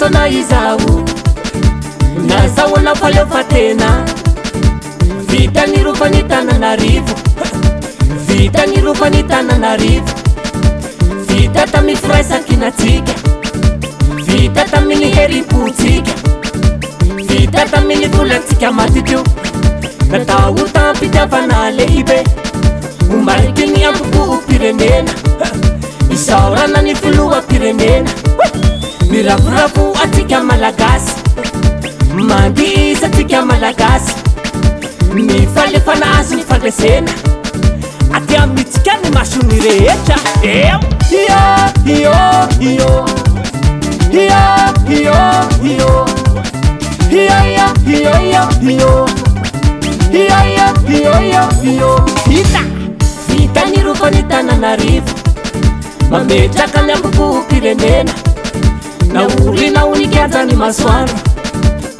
fotona izao nazahoana faleofatena vita nirovany Tananarivo vita nirovany Tananarivo vita tamin'ny firaisan-kinatsika vita tamin'ny herim-potsika vita tamin'ny volantsika maty teo natao tampitiavana lehibe homariky ny ampopo-pirenena isaorana ny filoha-pirenena miravoravo atsika malagasy mandiisa atsika malagasy ny falefana azy ny fandresena aty amintsika ny masony rehetra eo iyo iyo iyo iyo iyo iyo iyo iyo iyo iyo iyo iyo iyo iyo vita vita nirovany Tananarivo mametraka ny ampopo-pirenena naorina onikianjany masoandro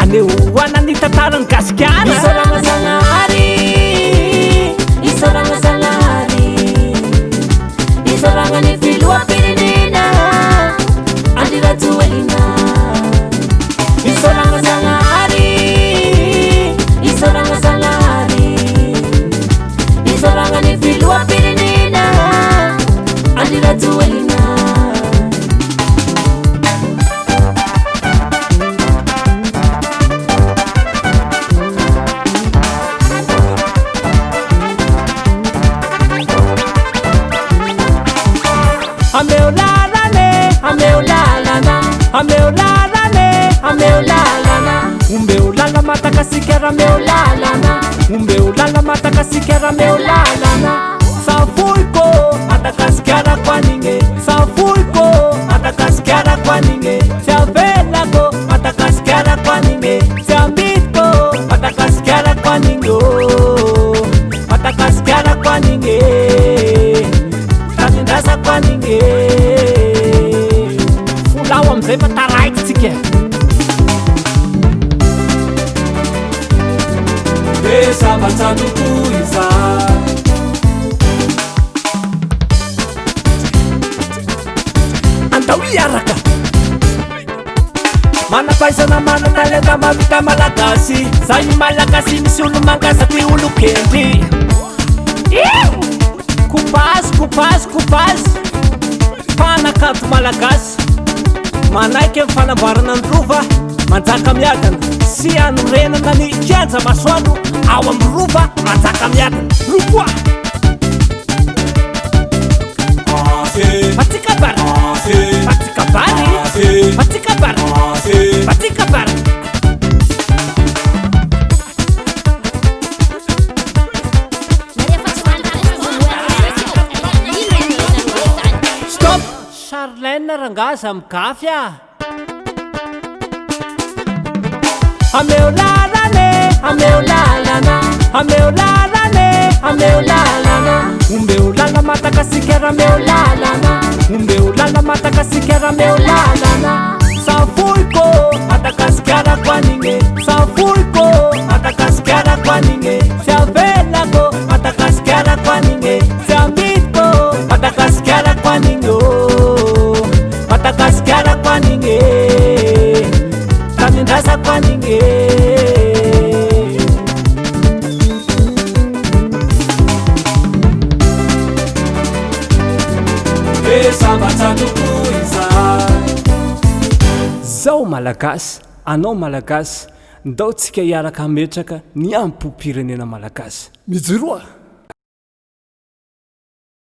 anehoana ny tantarany gasikara isoragna-zanahary isoragna-zanahary isoragna ny filoha-pirenena andirajoelina isoragna-zanahary isoragna-zanahary isoragna ny filoha-pirenena andirajoelina Umeulala matakasikera meulalana umeulala matakasikera meulalana safuiko atakasikera kwaninge safuiko atakasikera kwaninge chavelago atakasikera kwaninge chambito atakasikera kwaninge atakasikera kwaninge tanindasa kwaninge fulawa mzee pataraitsike Sabatsanukuiza Antawiaraka Mana paisana mana talenta mavita malagasy Zay malagasy misy olo mangasa ty olo kendy Kopazy kopazy kopazy Fanakato malagasy Manaiky amin'ny fanamboarana ny rova manjaka miadana sy anorenana ny kianja masoandro ao amin'ny rova manjaka miadana rokoa patika bara patika bary patika bara patika bara stop Charlène rangaza migafya Ameulalane, ameulalana, ameulalane, ameulalana Umeulala matakasikera meulalana Umeulala matakasikera meulalana Safuiko, atakasikera kwaninge Safuiko, atakasikera kwaninge Chavelago, atakasikera kwaninge Chambito, atakasikera kwaninge Atakasikera kwaninge Tanindasa kwaninge Zao malagasy anao malagasy ndao tsika hiaraka hametraka ny ampopirenena malagasy mijiroa